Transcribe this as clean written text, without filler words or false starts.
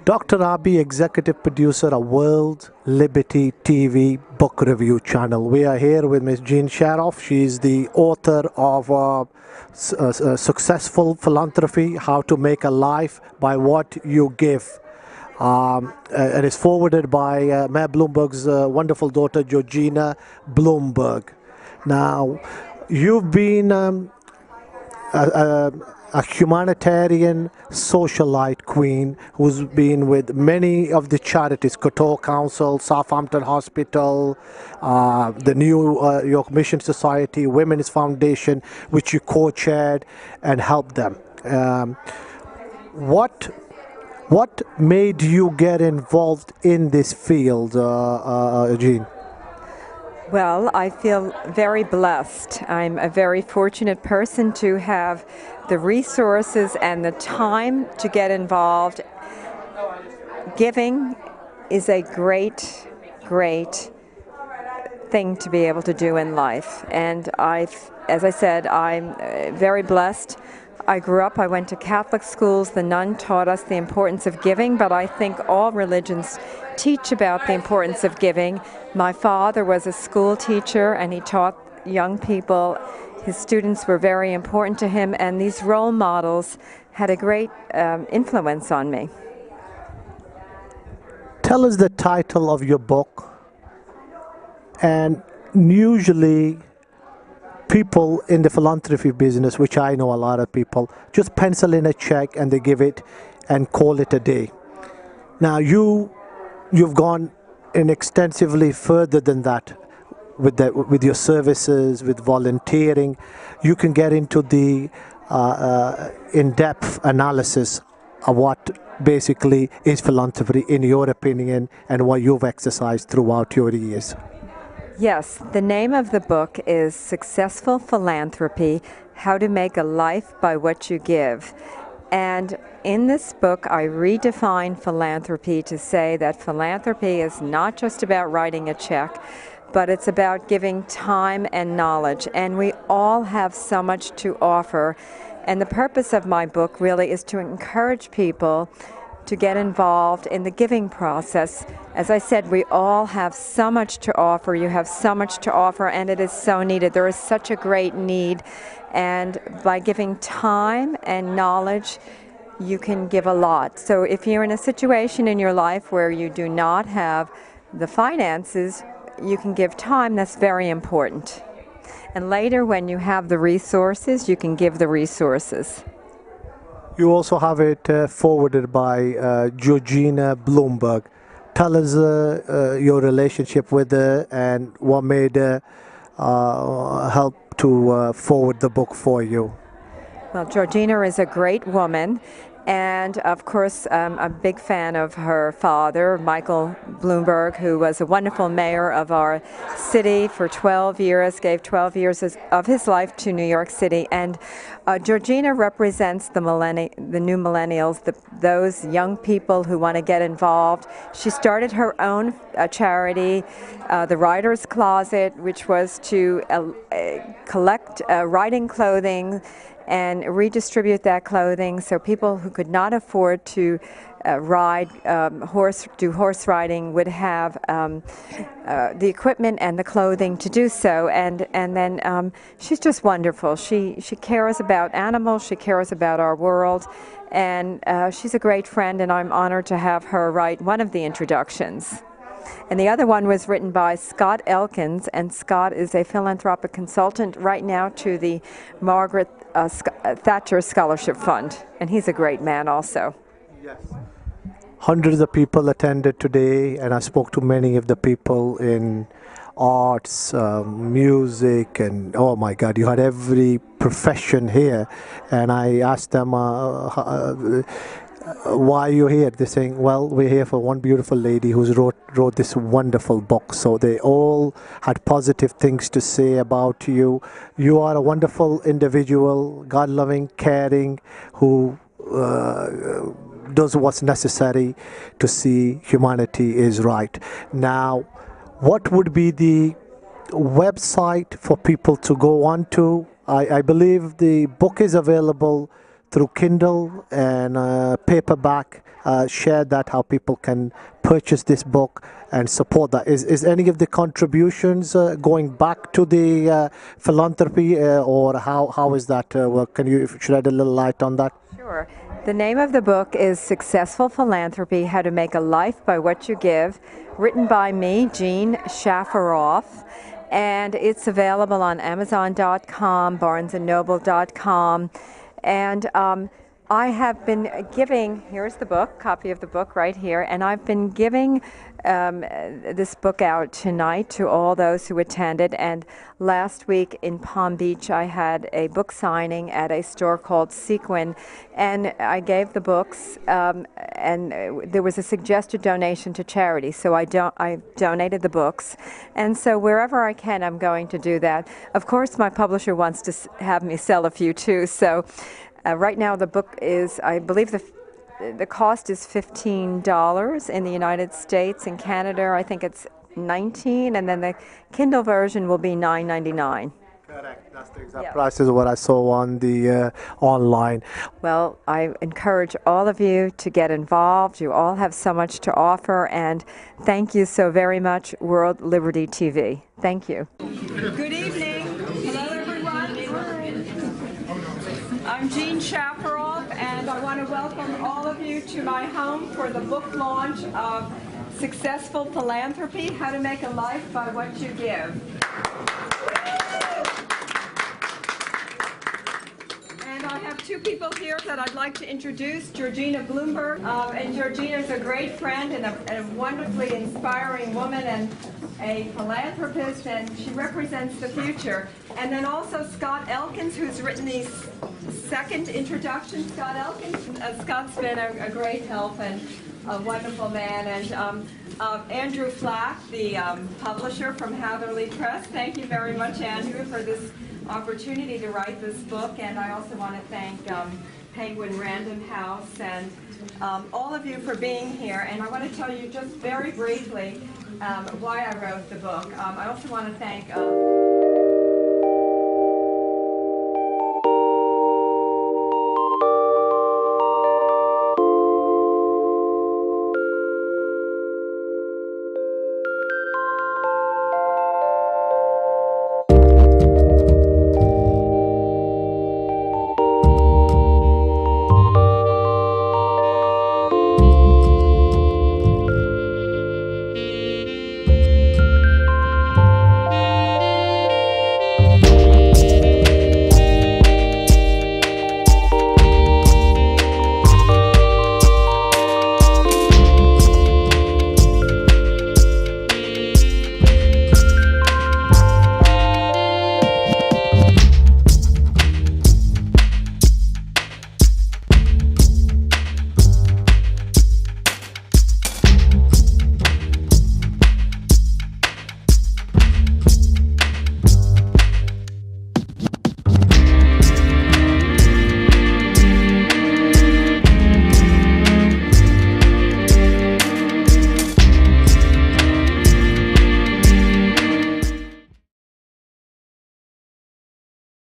Dr. Abi, executive producer of World Liberty TV book review channel. We are here with Ms. Jean Shafiroff. She is the author of Successful Philanthropy, How to Make a Life by What You Give. It is forwarded by Mayor Bloomberg's wonderful daughter, Georgina Bloomberg. Now, you've been a humanitarian socialite queen who's been with many of the charities, Couture Council, Southampton Hospital, the new York Mission Society, Women's Foundation, which you co-chaired and helped them. What made you get involved in this field, Jean? Well, I feel very blessed. I'm a very fortunate person to have the resources and the time to get involved. Giving is a great, great thing to be able to do in life. And as I said, I'm very blessed. I went to Catholic schools. The nun taught us the importance of giving, but I think all religions teach about the importance of giving. My father was a school teacher, and he taught young people. His students were very important to him, and these role models had a great influence on me. Tell us the title of your book. And usually people in the philanthropy business, which I know a lot of people, just pencil in a check and they give it and call it a day. Now you've gone in extensively further than that with your services, with volunteering. You can get into the in-depth analysis of what basically is philanthropy in your opinion and what you've exercised throughout your years. Yes, the name of the book is Successful Philanthropy, How to Make a Life by What You Give. And in this book, I redefine philanthropy to say that philanthropy is not just about writing a check, but it's about giving time and knowledge. And we all have so much to offer. And the purpose of my book really is to encourage people to get involved in the giving process. As I said, we all have so much to offer. You have so much to offer, and it is so needed. There is such a great need. And by giving time and knowledge, you can give a lot. So if you're in a situation in your life where you do not have the finances, you can give time. That's very important. And later, when you have the resources, you can give the resources. You also have it forwarded by Georgina Bloomberg. Tell us your relationship with her and what made her help to forward the book for you. Well, Georgina is a great woman. And of course, I'm a big fan of her father, Michael Bloomberg, who was a wonderful mayor of our city for 12 years, gave 12 years of his life to New York City. And Georgina represents the new millennials, those young people who want to get involved. She started her own charity, the Writer's Closet, which was to collect writing clothing and redistribute that clothing so people who could not afford to do horse riding would have the equipment and the clothing to do so. And then she's just wonderful. She cares about animals. She cares about our world. And she's a great friend, and I'm honored to have her write one of the introductions. And the other one was written by Scott Elkins, and Scott is a philanthropic consultant right now to the Margaret Thatcher Scholarship Fund, and he's a great man also. Yes. Hundreds of people attended today, and I spoke to many of the people in arts, music, and oh my God, you had every profession here. And I asked them, why are you here? They're saying, well, we're here for one beautiful lady who's wrote this wonderful book. So they all had positive things to say about you. You are a wonderful individual, God-loving, caring, who does what's necessary to see humanity is right. Now, what would be the website for people to go on to? I believe the book is available through Kindle and paperback. Share that, how people can purchase this book and support that. Is any of the contributions going back to the philanthropy, or how is that work? Can you shed a little light on that? Sure. The name of the book is Successful Philanthropy, How to Make a Life by What You Give, written by me, Jean Shafiroff, and it's available on Amazon.com, BarnesandNoble.com, and I have been giving, here's the book, copy of the book right here, and I've been giving this book out tonight to all those who attended. And last week in Palm Beach, I had a book signing at a store called Sequin, and I gave the books, and there was a suggested donation to charity, so I donated the books. And so wherever I can, I'm going to do that. Of course, my publisher wants to have me sell a few too, so right now the book is, I believe the cost is $15 in the United States. In Canada, I think it's $19, and then the Kindle version will be $9.99. Correct. That's the exact price is what I saw on the online. Well, I encourage all of you to get involved. You all have so much to offer, and thank you so very much, World Liberty TV. Thank you. Good evening. Hello, everyone. I'm Jean Shafiroff, and I want to welcome all of you to my home for the book launch of Successful Philanthropy, How to Make a Life by What You Give. And I have two people here that I'd like to introduce, Georgina Bloomberg. And Georgina is a great friend and a wonderfully inspiring woman and a philanthropist, and she represents the future. And then also Scott Elkins, who's written the second introduction. Scott Elkins. Scott's been a great help and a wonderful man. And Andrew Flack, the publisher from Hatherley Press. Thank you very much, Andrew, for this opportunity to write this book. And I also want to thank Penguin Random House and all of you for being here. And I want to tell you just very briefly why I wrote the book. I also want to thank